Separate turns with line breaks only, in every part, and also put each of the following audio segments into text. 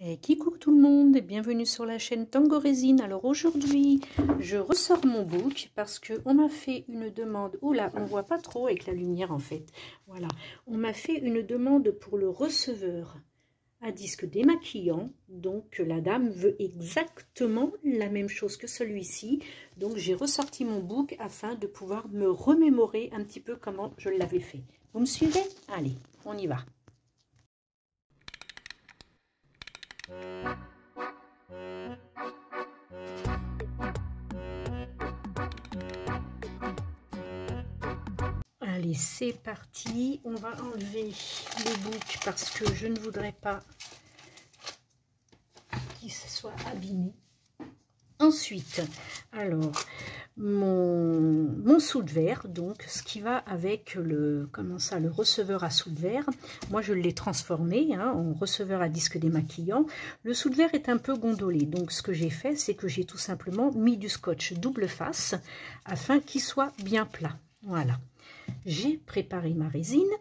Et coucou tout le monde et bienvenue sur la chaîne Tango Résine. Alors aujourd'hui je ressors mon book parce que on m'a fait une demande. Oula, on voit pas trop avec la lumière en fait. Voilà, on m'a fait une demande pour le receveur à disque démaquillant. Donc la dame veut exactement la même chose que celui-ci. Donc j'ai ressorti mon book afin de pouvoir me remémorer un petit peu comment je l'avais fait. Vous me suivez? Allez, on y va. Allez, c'est parti. On va enlever le book parce que je ne voudrais pas qu'il se soit abîmé. Ensuite, alors, mon soude verre, donc ce qui va avec le receveur à soude verre. Moi, je l'ai transformé en receveur à disque démaquillant. Le soude verre est un peu gondolé. Donc, ce que j'ai fait, c'est que j'ai tout simplement mis du scotch double face afin qu'il soit bien plat. Voilà. J'ai préparé ma résine.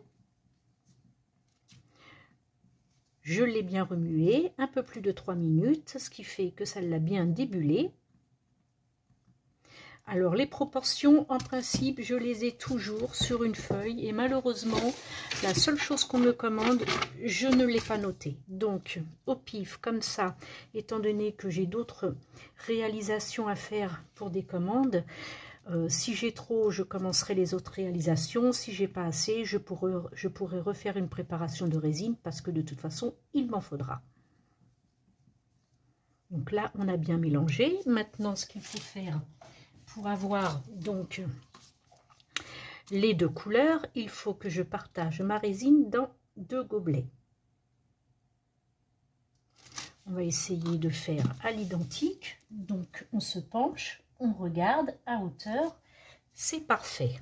Je l'ai bien remué, un peu plus de 3 minutes, ce qui fait que ça l'a bien débulé. Alors les proportions, en principe, je les ai toujours sur une feuille et malheureusement, la seule chose qu'on me commande, je ne l'ai pas notée. Donc au pif, comme ça, étant donné que j'ai d'autres réalisations à faire pour des commandes, si j'ai trop, je commencerai les autres réalisations. Si j'ai pas assez, je pourrais refaire une préparation de résine parce que de toute façon, il m'en faudra. Donc là, on a bien mélangé. Maintenant, ce qu'il faut faire pour avoir donc les deux couleurs, il faut que je partage ma résine dans 2 gobelets. On va essayer de faire à l'identique. Donc, on se penche. On regarde à hauteur, c'est parfait.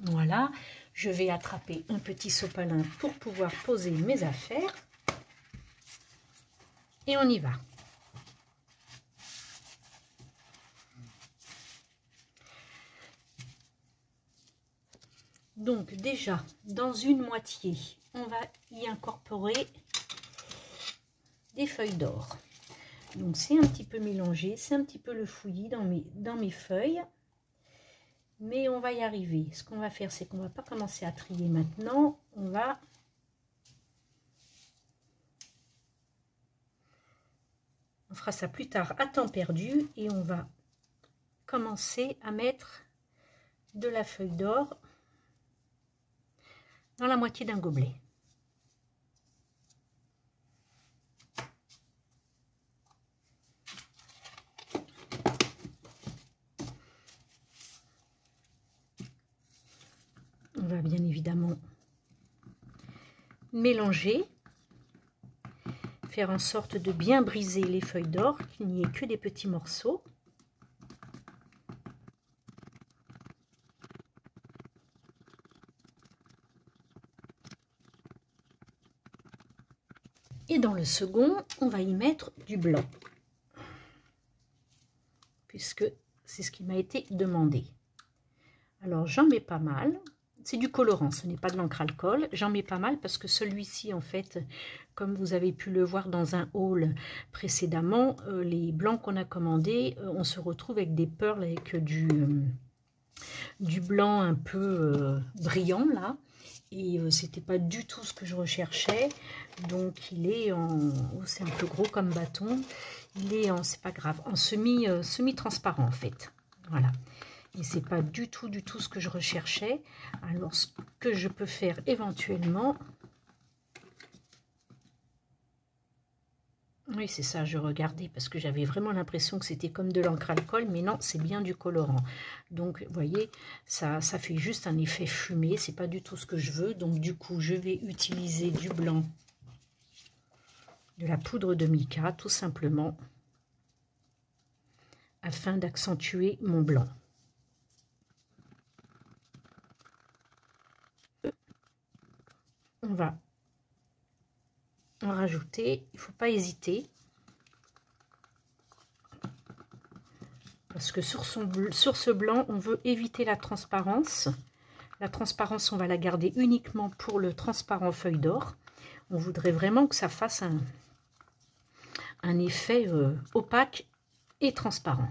Voilà, je vais attraper un petit sopalin pour pouvoir poser mes affaires. Et on y va. Donc déjà, dans une moitié, on va y incorporer des feuilles d'or. Donc c'est un petit peu mélangé, c'est un petit peu le fouillis dans mes feuilles. Mais on va y arriver. Ce qu'on va faire, c'est qu'on ne va pas commencer à trier maintenant. On fera ça plus tard à temps perdu. Et on va commencer à mettre de la feuille d'or dans la moitié d'un gobelet. On va bien évidemment mélanger, faire en sorte de bien briser les feuilles d'or, qu'il n'y ait que des petits morceaux. Et dans le second, on va y mettre du blanc, puisque c'est ce qui m'a été demandé. Alors j'en mets pas mal. C'est du colorant, ce n'est pas de l'encre alcool. J'en mets pas mal parce que celui-ci, en fait, comme vous avez pu le voir dans un haul précédemment, les blancs qu'on a commandés, on se retrouve avec des pearls avec du blanc un peu brillant là. Et c'était pas du tout ce que je recherchais. Donc il est en... Oh, c'est un peu gros comme bâton. Il est en... C'est pas grave, en semi-transparent en fait. Voilà. Et c'est pas du tout ce que je recherchais. Alors ce que je peux faire éventuellement, oui c'est ça, je regardais parce que j'avais vraiment l'impression que c'était comme de l'encre alcool, mais non, c'est bien du colorant. Donc vous voyez, ça fait juste un effet fumé, c'est pas du tout ce que je veux. Donc du coup je vais utiliser du blanc, de la poudre de mica tout simplement, afin d'accentuer mon blanc. On va en rajouter, il ne faut pas hésiter, parce que sur ce blanc, on veut éviter la transparence. La transparence, on va la garder uniquement pour le transparent feuille d'or. On voudrait vraiment que ça fasse un effet opaque et transparent.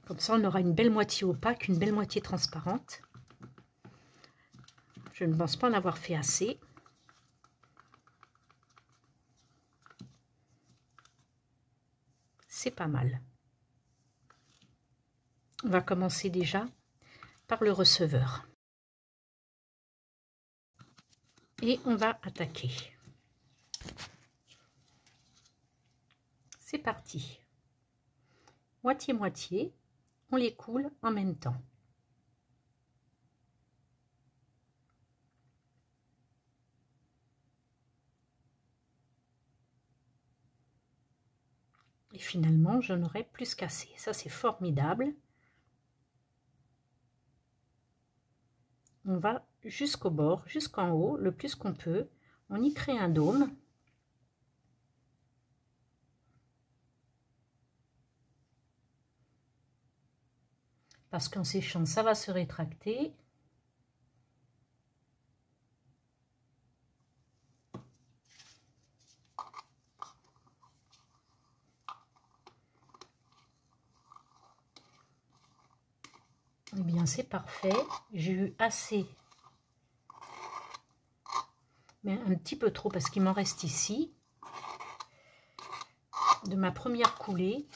Comme ça, on aura une belle moitié opaque, une belle moitié transparente. Je ne pense pas en avoir fait assez. C'est pas mal. On va commencer déjà par le receveur. Et on va attaquer. C'est parti. Moitié-moitié, on les coule en même temps. Et finalement, je n'aurai plus qu'assez. Ça, c'est formidable. On va jusqu'au bord, jusqu'en haut, le plus qu'on peut. On y crée un dôme. Parce qu'en séchant, ça va se rétracter. Eh bien, c'est parfait. J'ai eu assez, mais un petit peu trop parce qu'il m'en reste ici, de ma première coulée.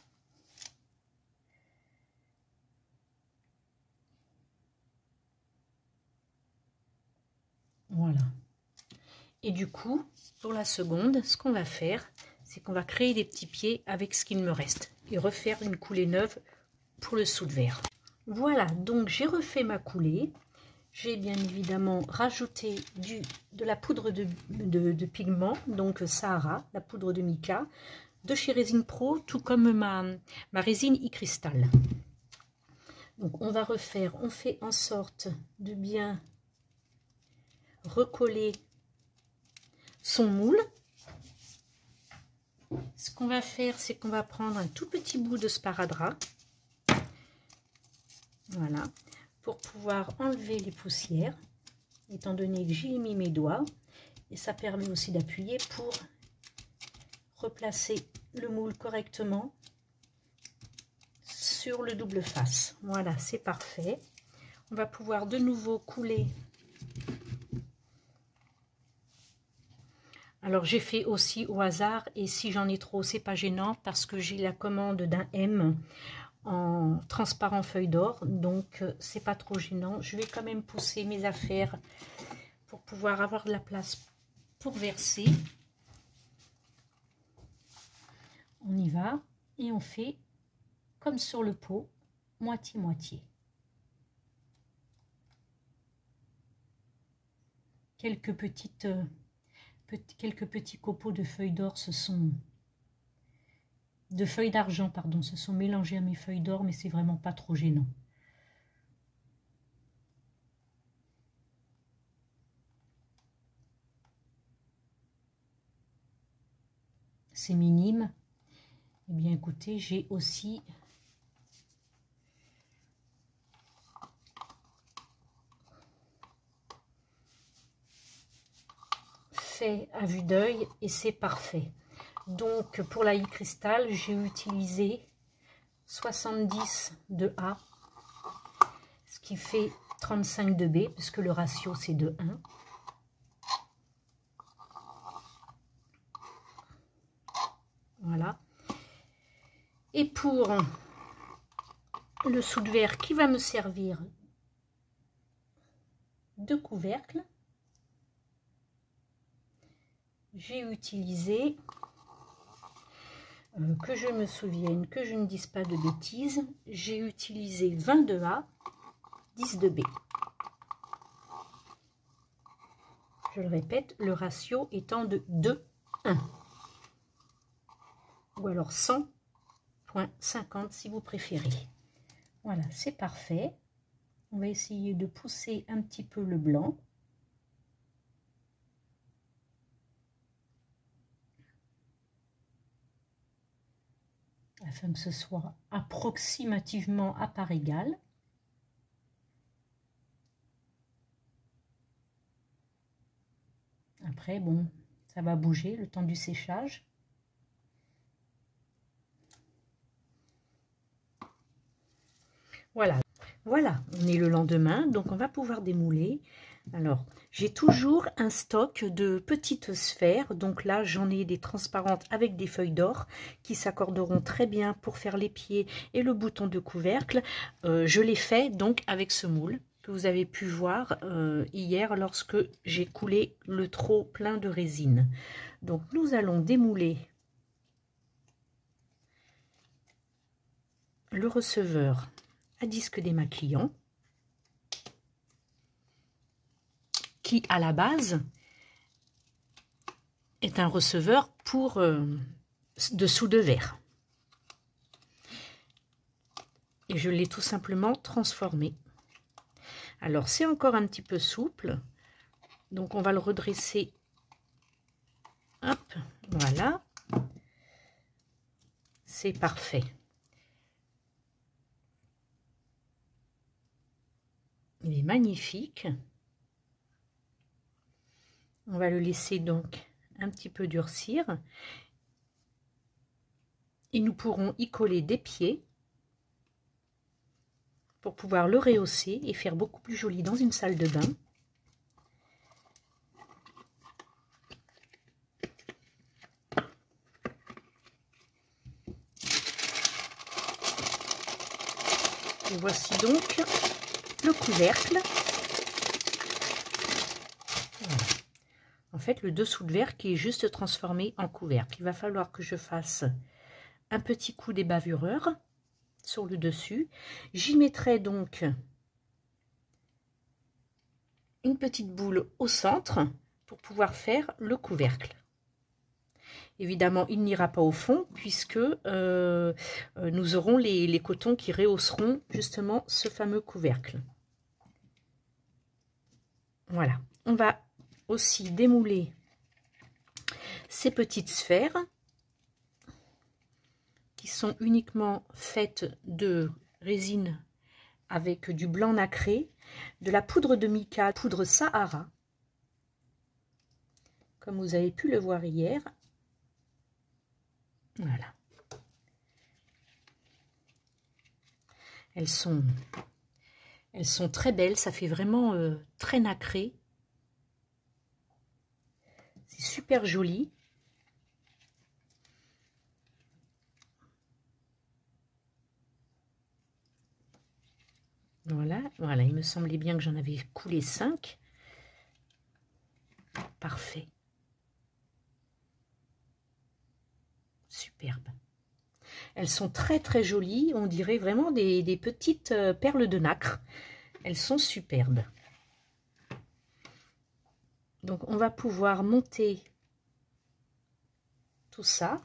Voilà. Et du coup, pour la seconde, ce qu'on va faire, c'est qu'on va créer des petits pieds avec ce qu'il me reste et refaire une coulée neuve pour le sous de verre. Voilà, donc j'ai refait ma coulée. J'ai bien évidemment rajouté de la poudre de pigment, donc Sahara, la poudre de mica, de chez Résine Pro, tout comme ma résine iCrystal. Donc on va refaire, on fait en sorte de bien recoller son moule. Ce qu'on va faire, c'est qu'on va prendre un tout petit bout de sparadrap. Voilà, pour pouvoir enlever les poussières, étant donné que j'y ai mis mes doigts. Et ça permet aussi d'appuyer pour replacer le moule correctement sur le double face. Voilà, c'est parfait. On va pouvoir de nouveau couler. Alors j'ai fait aussi au hasard, et si j'en ai trop, c'est pas gênant parce que j'ai la commande d'un M en transparent feuille d'or, donc c'est pas trop gênant. Je vais quand même pousser mes affaires pour pouvoir avoir de la place pour verser. On y va et on fait comme sur le pot, moitié-moitié. Quelques petits copeaux de feuilles d'or de feuilles d'argent, pardon, se sont mélangés à mes feuilles d'or, mais c'est vraiment pas trop gênant. C'est minime. Eh bien, écoutez, j'ai aussi fait à vue d'œil et c'est parfait. Donc, pour la iCrystal, j'ai utilisé 70 de A, ce qui fait 35 de B, puisque le ratio c'est de 1. Voilà. Et pour le sous de verre qui va me servir de couvercle, j'ai utilisé, que je me souvienne, que je ne dise pas de bêtises, j'ai utilisé 20 de A, 10 de B. Je le répète, le ratio étant de 2:1. Ou alors 100,50 si vous préférez. Voilà, c'est parfait. On va essayer de pousser un petit peu le blanc. afin que ce soit approximativement à part égale. Après, bon, ça va bouger le temps du séchage. Voilà, voilà, on est le lendemain, donc on va pouvoir démouler. Alors, j'ai toujours un stock de petites sphères, donc là j'en ai des transparentes avec des feuilles d'or qui s'accorderont très bien pour faire les pieds et le bouton de couvercle. Je l'ai fait donc avec ce moule que vous avez pu voir hier lorsque j'ai coulé le trop plein de résine. Donc nous allons démouler le receveur à disque démaquillant, qui à la base est un receveur pour dessous de verre. Et je l'ai tout simplement transformé. Alors c'est encore un petit peu souple, donc on va le redresser. Hop, voilà. C'est parfait. Il est magnifique. On va le laisser donc un petit peu durcir. Et nous pourrons y coller des pieds pour pouvoir le rehausser et faire beaucoup plus joli dans une salle de bain. Et voici donc le couvercle. Voilà. En fait, le dessous de verre qui est juste transformé en couvercle. Il va falloir que je fasse un petit coup débavureur sur le dessus. J'y mettrai donc une petite boule au centre pour pouvoir faire le couvercle. Évidemment, il n'ira pas au fond puisque nous aurons les cotons qui rehausseront justement ce fameux couvercle. Voilà, on va aussi démouler ces petites sphères qui sont uniquement faites de résine avec du blanc nacré, de la poudre de mica, poudre Sahara, comme vous avez pu le voir hier. Voilà. Elles sont très belles, ça fait vraiment très nacré. C'est super joli. Voilà, voilà, il me semblait bien que j'en avais coulé 5. Parfait. Superbe. Elles sont très très jolies, on dirait vraiment des petites perles de nacre. Elles sont superbes. Donc on va pouvoir monter tout ça.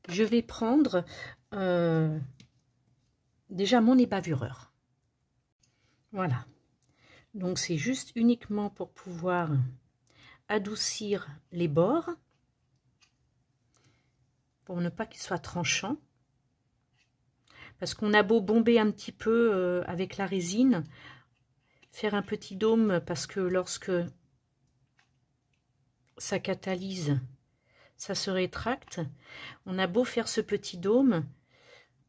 Je vais prendre déjà mon ébavureur. Voilà. Donc c'est juste uniquement pour pouvoir adoucir les bords, pour ne pas qu'ils soient tranchants. Parce qu'on a beau bomber un petit peu avec la résine, faire un petit dôme, parce que lorsque ça catalyse, ça se rétracte. On a beau faire ce petit dôme,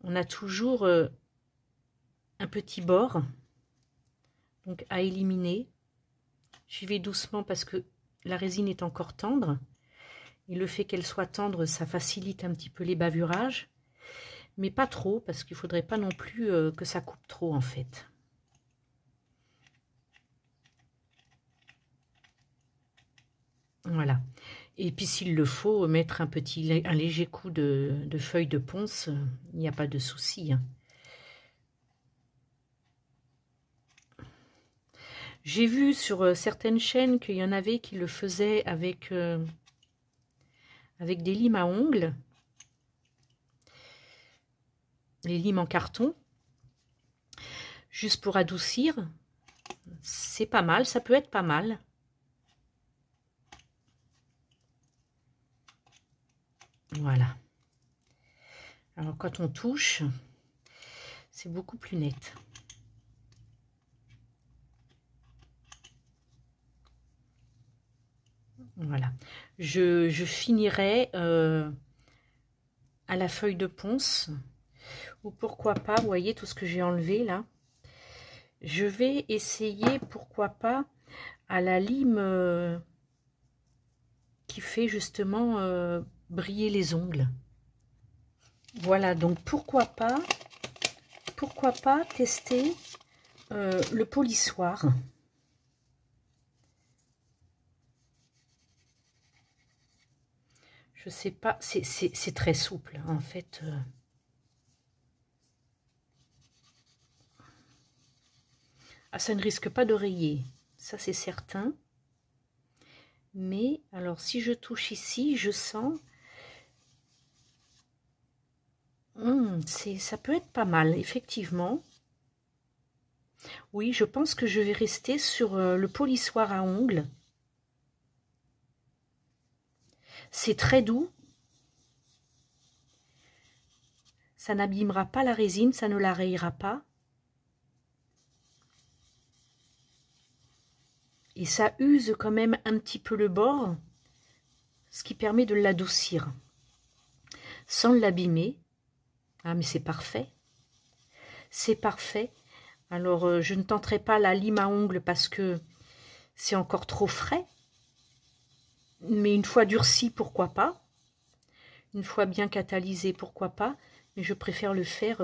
on a toujours un petit bord, donc à éliminer. J'y vais doucement parce que la résine est encore tendre. Et le fait qu'elle soit tendre, ça facilite un petit peu les bavurages. Mais pas trop, parce qu'il ne faudrait pas non plus que ça coupe trop en fait. Voilà. Et puis s'il le faut, mettre un léger coup de feuille de ponce, il n'y a pas de souci. Hein. J'ai vu sur certaines chaînes qu'il y en avait qui le faisaient avec des limes à ongles. Les limes en carton. Juste pour adoucir. C'est pas mal, ça peut être pas mal. Voilà. Alors quand on touche, c'est beaucoup plus net. Voilà. Je finirai à la feuille de ponce. Ou pourquoi pas, vous voyez tout ce que j'ai enlevé là. Je vais essayer, pourquoi pas, à la lime qui fait justement briller les ongles. Voilà, donc pourquoi pas tester le polissoir. Je sais pas, c'est très souple en fait. Ah, ça ne risque pas de rayer, ça c'est certain. Mais alors si je touche ici, je sens, ça peut être pas mal, effectivement. Oui, je pense que je vais rester sur le polissoir à ongles. C'est très doux. Ça n'abîmera pas la résine, ça ne la rayera pas. Et ça use quand même un petit peu le bord, ce qui permet de l'adoucir, sans l'abîmer. Ah, mais c'est parfait. C'est parfait. Alors, je ne tenterai pas la lime à ongles parce que c'est encore trop frais. Mais une fois durci, pourquoi pas. Une fois bien catalysé, pourquoi pas. Mais je préfère le faire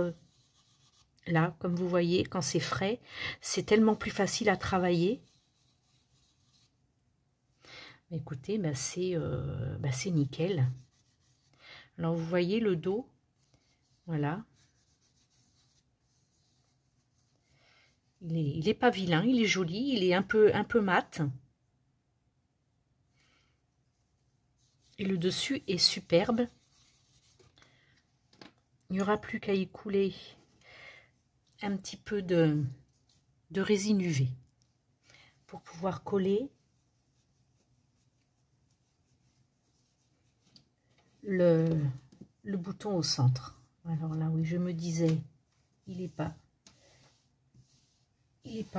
là, comme vous voyez, quand c'est frais. C'est tellement plus facile à travailler. Écoutez, c'est nickel. Alors, vous voyez le dos. Voilà. Il est pas vilain, il est joli, il est un peu mat. Et le dessus est superbe. Il n'y aura plus qu'à y couler un petit peu de résine UV pour pouvoir coller le bouton au centre. Alors là, oui, je me disais, il n'est pas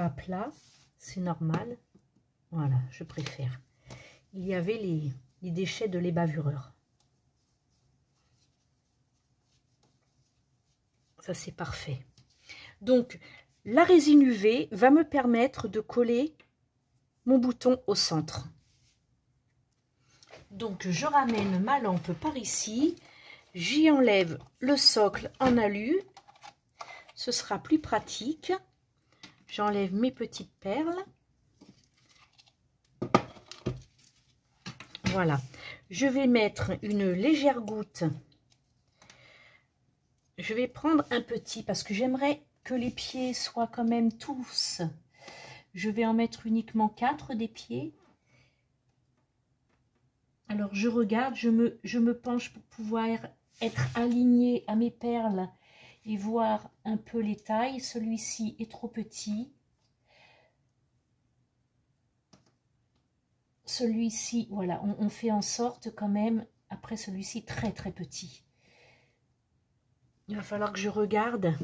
plat, c'est normal. Voilà, je préfère. Il y avait les déchets de lait bavureur. Ça, c'est parfait. Donc, la résine UV va me permettre de coller mon bouton au centre. Donc, je ramène ma lampe par ici. J'y enlève le socle en alu. Ce sera plus pratique. J'enlève mes petites perles. Voilà. Je vais mettre une légère goutte. Je vais prendre un petit parce que j'aimerais que les pieds soient quand même tous. Je vais en mettre uniquement 4 des pieds. Alors je regarde, je me penche pour pouvoir être alignée à mes perles et voir un peu les tailles. Celui-ci est trop petit. Celui-ci, voilà, on fait en sorte quand même, après celui-ci très très petit. Il va falloir que je regarde.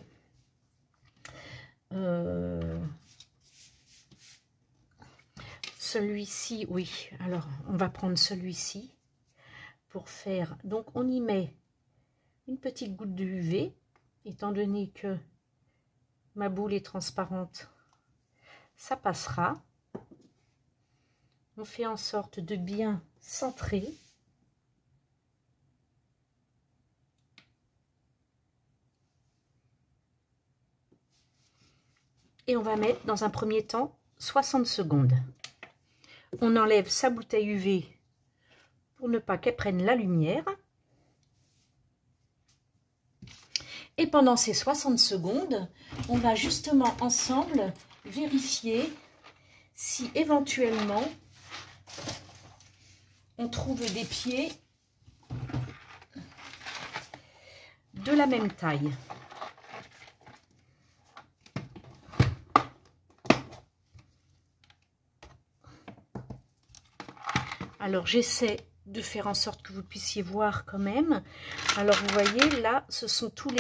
Celui-ci, oui. Alors, on va prendre celui-ci pour faire... Donc, on y met une petite goutte de UV, étant donné que ma boule est transparente, ça passera. On fait en sorte de bien centrer. Et on va mettre dans un premier temps 60 secondes. On enlève sa bouteille UV pour ne pas qu'elle prenne la lumière. Et pendant ces 60 secondes, on va justement ensemble vérifier si éventuellement on trouve des pieds de la même taille. Alors j'essaie de faire en sorte que vous puissiez voir quand même. Alors vous voyez là, ce sont toutes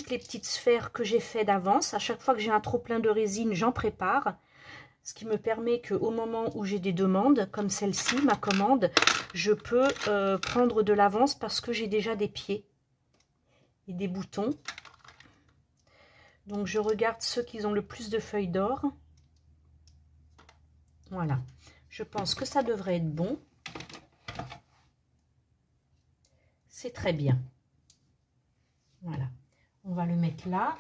les petites sphères que j'ai fait d'avance. À chaque fois que j'ai un trop plein de résine, j'en prépare. Ce qui me permet qu'au moment où j'ai des demandes, comme celle-ci, ma commande, je peux prendre de l'avance parce que j'ai déjà des pieds et des boutons. Donc je regarde ceux qui ont le plus de feuilles d'or. Voilà, je pense que ça devrait être bon. C'est très bien. Voilà, on va le mettre là.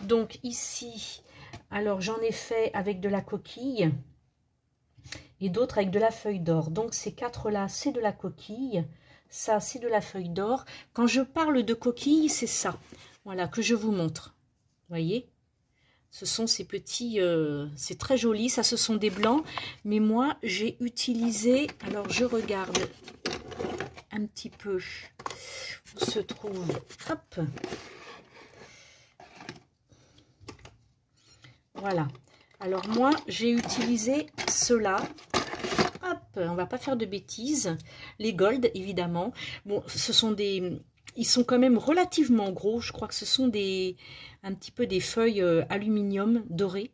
Donc ici, alors j'en ai fait avec de la coquille et d'autres avec de la feuille d'or. Donc ces quatre là, c'est de la coquille. Ça, c'est de la feuille d'or. Quand je parle de coquille, c'est ça. Voilà, que je vous montre. Vous voyez? Ce sont ces petits... c'est très joli. Ça, ce sont des blancs. Mais moi, j'ai utilisé... Alors, je regarde un petit peu où se trouve... Hop. Voilà. Alors, moi, j'ai utilisé ceux-là. Hop, on va pas faire de bêtises. Les gold, évidemment. Bon, ce sont des... Ils sont quand même relativement gros. Je crois que ce sont un petit peu des feuilles aluminium dorées.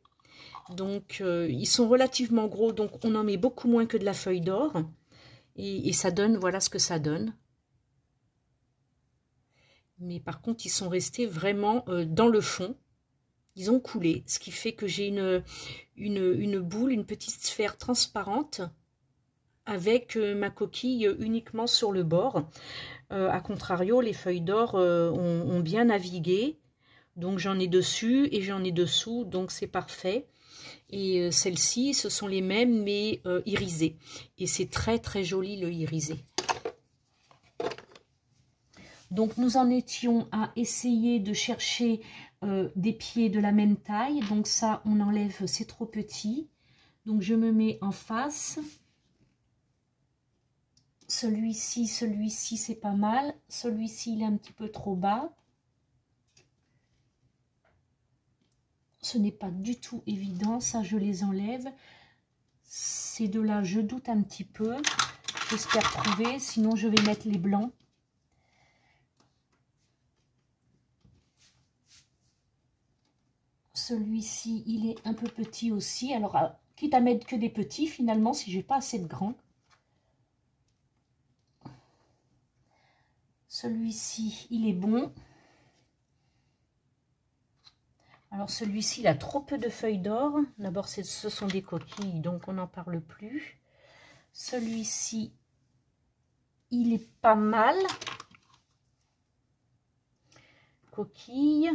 Donc, ils sont relativement gros. Donc, on en met beaucoup moins que de la feuille d'or. Et ça donne, voilà ce que ça donne. Mais par contre, ils sont restés vraiment dans le fond. Ils ont coulé. Ce qui fait que j'ai une boule, une petite sphère transparente avec ma coquille uniquement sur le bord. A contrario, les feuilles d'or ont bien navigué. Donc j'en ai dessus et j'en ai dessous, donc c'est parfait. Et celles-ci, ce sont les mêmes mais irisées. Et c'est très très joli le irisé. Donc nous en étions à essayer de chercher des pieds de la même taille. Donc ça, on enlève, c'est trop petit. Donc je me mets en face. Celui-ci, c'est pas mal. Celui-ci, il est un petit peu trop bas. Ce n'est pas du tout évident. Ça, je les enlève. Ces deux-là, je doute un petit peu. J'espère trouver. Sinon, je vais mettre les blancs. Celui-ci, il est un peu petit aussi. Alors, quitte à mettre que des petits, finalement, si j'ai pas assez de grands. Celui-ci, il est bon. Alors, celui-ci, il a trop peu de feuilles d'or. D'abord, ce sont des coquilles, donc on n'en parle plus. Celui-ci, il est pas mal. Coquille,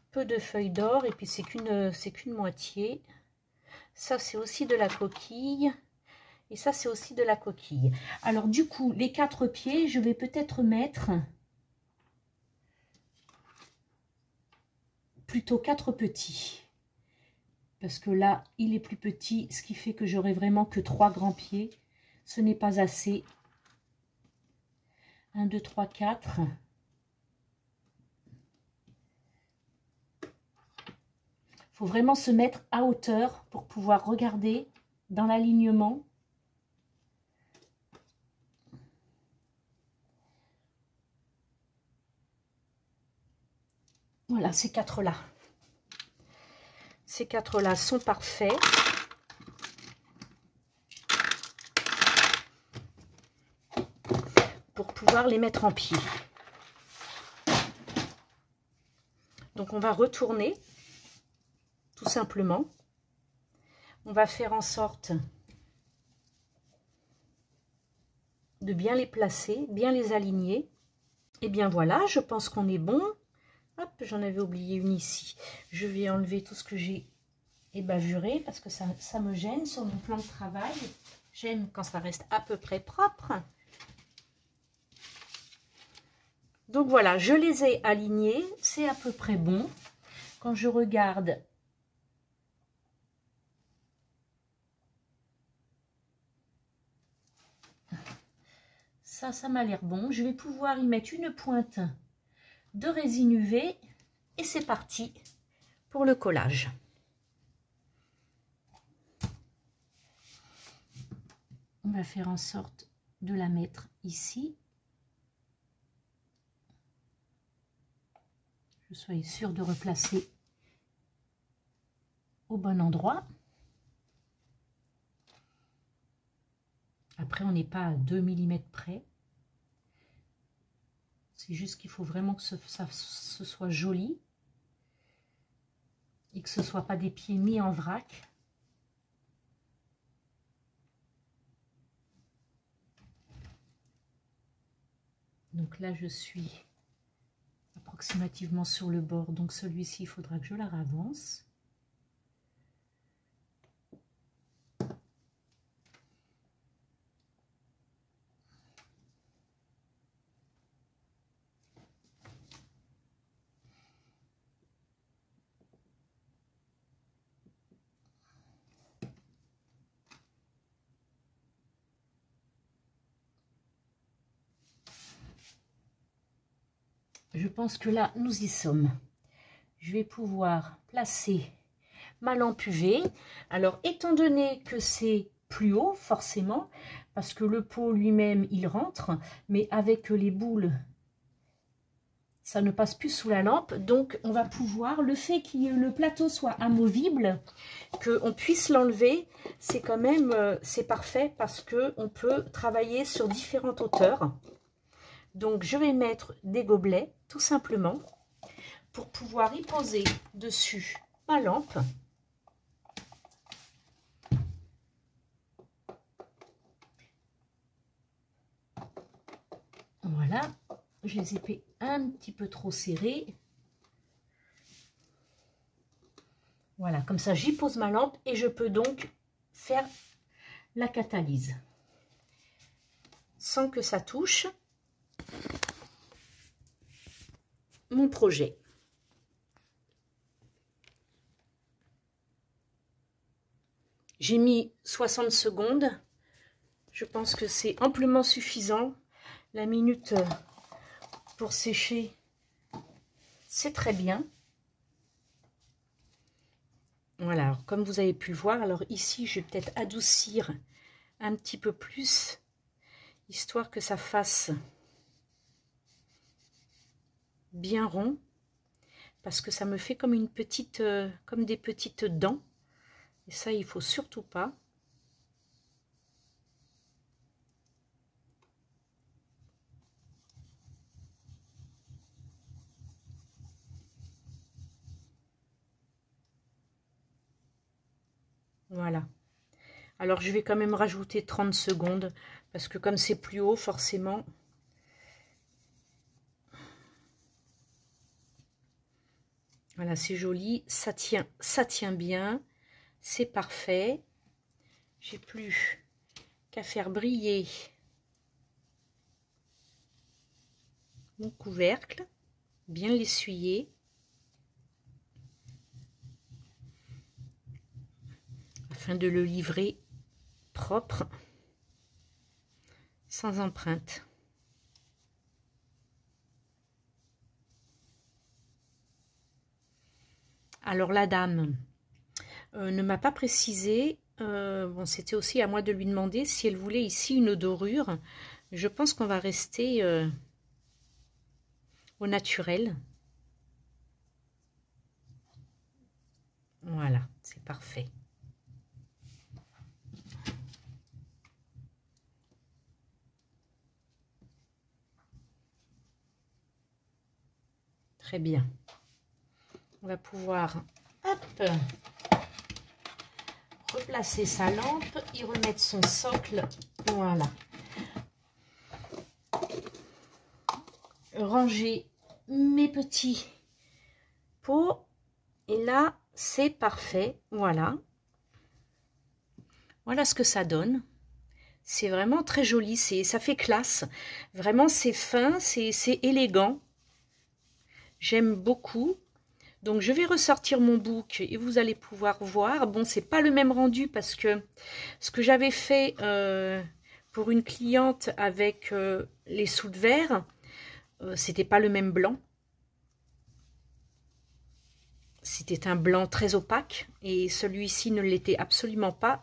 peu de feuilles d'or, et puis c'est qu'une moitié. Ça, c'est aussi de la coquille. Et ça, c'est aussi de la coquille. Alors, du coup, les 4 pieds, je vais peut-être mettre plutôt 4 petits. Parce que là, il est plus petit, ce qui fait que j'aurai vraiment que 3 grands pieds. Ce n'est pas assez. 1, 2, 3, 4. Il faut vraiment se mettre à hauteur pour pouvoir regarder dans l'alignement. Voilà, ces 4-là. Ces 4-là sont parfaits. Pour pouvoir les mettre en pied. Donc, on va retourner, tout simplement. On va faire en sorte de bien les placer, bien les aligner. Et bien voilà, je pense qu'on est bon. Hop, j'en avais oublié une ici. Je vais enlever tout ce que j'ai ébavuré parce que ça me gêne sur mon plan de travail. J'aime quand ça reste à peu près propre. Donc voilà, je les ai alignés, c'est à peu près bon. Quand je regarde, ça m'a l'air bon. Je vais pouvoir y mettre une pointe de résine UV et c'est parti pour le collage. on va faire en sorte de la mettre ici. Je sois sûre de replacer au bon endroit. Après, on n'est pas à 2 mm près. C'est juste qu'il faut vraiment que ce soit joli. Et que ce ne soit pas des pieds mis en vrac. Donc là, je suis approximativement sur le bord. Donc celui-ci, il faudra que je la ravance. Je pense que là, nous y sommes. Je vais pouvoir placer ma lampe UV. Alors, étant donné que c'est plus haut, forcément, parce que le pot lui-même, il rentre, mais avec les boules, ça ne passe plus sous la lampe. Donc, on va pouvoir, le fait que le plateau soit amovible, qu'on puisse l'enlever, c'est quand même, c'est parfait parce qu'on peut travailler sur différentes hauteurs. Donc, je vais mettre des gobelets, tout simplement, pour pouvoir y poser dessus ma lampe. Voilà, je les ai fait un petit peu trop serrés. Voilà, comme ça, j'y pose ma lampe et je peux donc faire la catalyse sans que ça touche mon projet. J'ai mis 60 secondes. Je pense que c'est amplement suffisant. La minute pour sécher, c'est très bien. Voilà, alors, comme vous avez pu le voir, alors ici, je vais peut-être adoucir un petit peu plus, histoire que ça fasse bien rond, parce que ça me fait comme une petite, comme des petites dents. Et ça, il faut surtout pas. Voilà. Alors, je vais quand même rajouter 30 secondes, parce que comme c'est plus haut, forcément... Voilà, c'est joli, ça tient bien, c'est parfait. J'ai plus qu'à faire briller mon couvercle, bien l'essuyer. Afin de le livrer propre, sans empreinte. Alors la dame ne m'a pas précisé, bon c'était aussi à moi de lui demander si elle voulait ici une dorure. Je pense qu'on va rester au naturel. Voilà, c'est parfait. Très bien. On va pouvoir hop, replacer sa lampe, y remettre son socle. Voilà. Ranger mes petits pots. Et là, c'est parfait. Voilà. Voilà ce que ça donne. C'est vraiment très joli. Ça fait classe. Vraiment, c'est fin, c'est élégant. J'aime beaucoup. Donc, je vais ressortir mon book et vous allez pouvoir voir. Bon, c'est pas le même rendu parce que ce que j'avais fait pour une cliente avec les sous de verre, c'était pas le même blanc. C'était un blanc très opaque et celui-ci ne l'était absolument pas.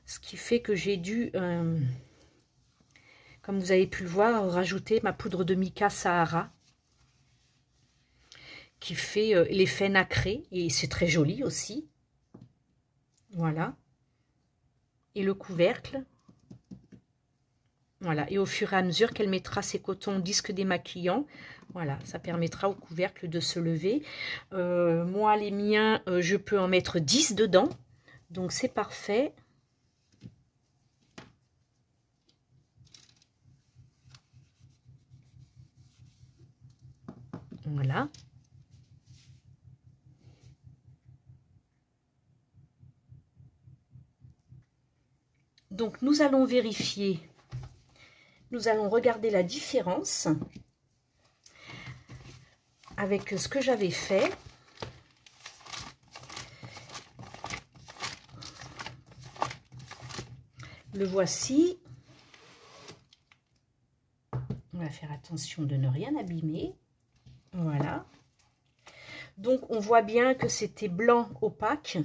Ce qui fait que j'ai dû, comme vous avez pu le voir, rajouter ma poudre de mica Sahara qui fait l'effet nacré et c'est très joli aussi. Voilà. Et le couvercle. Voilà. Et au fur et à mesure qu'elle mettra ses cotons disques démaquillants, voilà, ça permettra au couvercle de se lever. Moi, les miens, je peux en mettre 10 dedans. Donc, c'est parfait. Voilà. Donc, nous allons vérifier. Nous allons regarder la différence avec ce que j'avais fait. Le voici. On va faire attention de ne rien abîmer. Voilà. Donc, on voit bien que c'était blanc opaque.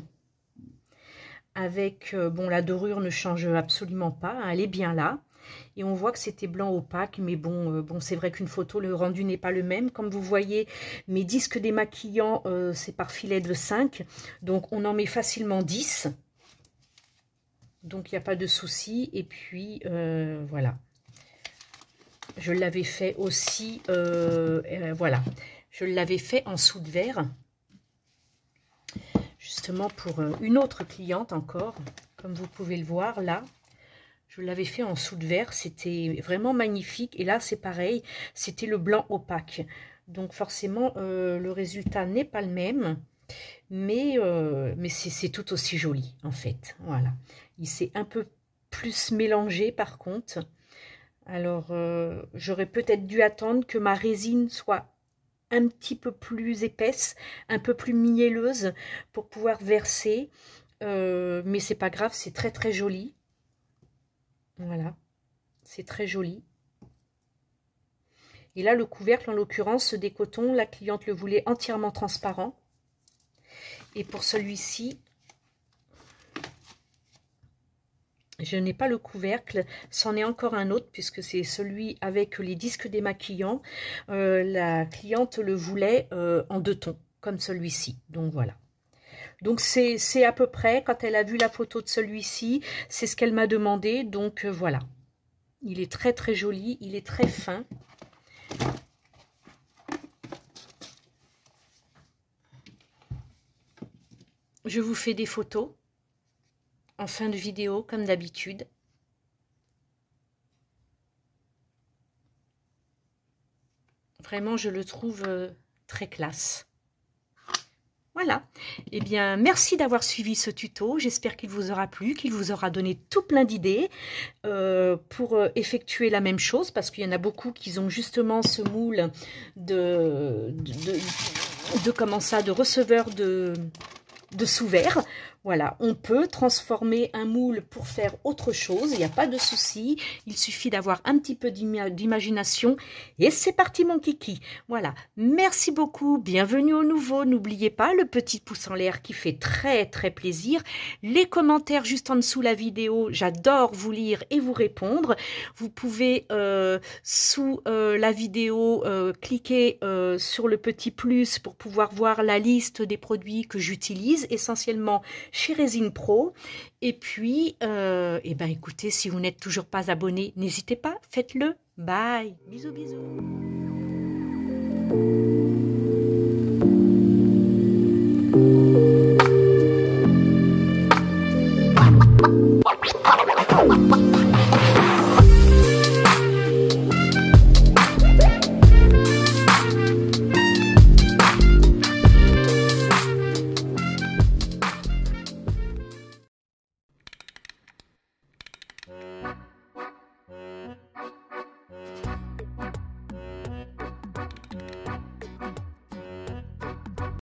Avec, bon, la dorure ne change absolument pas. Hein, elle est bien là. Et on voit que c'était blanc opaque. Mais bon, c'est vrai qu'une photo, le rendu n'est pas le même. Comme vous voyez, mes disques démaquillants, c'est par filet de 5. Donc, on en met facilement 10. Donc, il n'y a pas de souci. Et puis, voilà. Je l'avais fait aussi, voilà. Je l'avais fait en soude verre. Justement pour une autre cliente encore. Comme vous pouvez le voir, là. Je l'avais fait en soude verre. C'était vraiment magnifique. Et là, c'est pareil. C'était le blanc opaque. Donc, forcément, le résultat n'est pas le même. Mais c'est tout aussi joli, en fait. Voilà. Il s'est un peu plus mélangé, par contre. Alors, j'aurais peut-être dû attendre que ma résine soit un petit peu plus épaisse, un peu plus mielleuse pour pouvoir verser. Mais c'est pas grave, c'est très très joli. Voilà, c'est très joli. Et là, le couvercle, en l'occurrence, des cotons, la cliente le voulait entièrement transparent. Et pour celui-ci, je n'ai pas le couvercle, c'en est encore un autre puisque c'est celui avec les disques démaquillants. La cliente le voulait en 2 tons, comme celui-ci. Donc voilà. Donc c'est à peu près, quand elle a vu la photo de celui-ci, c'est ce qu'elle m'a demandé. Donc voilà. Il est très très joli, il est très fin. Je vous fais des photos en fin de vidéo, comme d'habitude. Vraiment, je le trouve très classe. Voilà. Eh bien, merci d'avoir suivi ce tuto. J'espère qu'il vous aura plu, qu'il vous aura donné tout plein d'idées pour effectuer la même chose, parce qu'il y en a beaucoup qui ont justement ce moule de receveur de sous-verre. Voilà, on peut transformer un moule pour faire autre chose, il n'y a pas de souci, il suffit d'avoir un petit peu d'imagination et c'est parti mon kiki. Voilà, merci beaucoup, bienvenue au nouveau, n'oubliez pas le petit pouce en l'air qui fait très très plaisir, les commentaires juste en dessous la vidéo, j'adore vous lire et vous répondre. Vous pouvez sous la vidéo cliquer sur le petit plus pour pouvoir voir la liste des produits que j'utilise essentiellement chez Résine Pro. Et puis, eh ben, écoutez, si vous n'êtes toujours pas abonné, n'hésitez pas, faites-le. Bye. Bisous, bisous.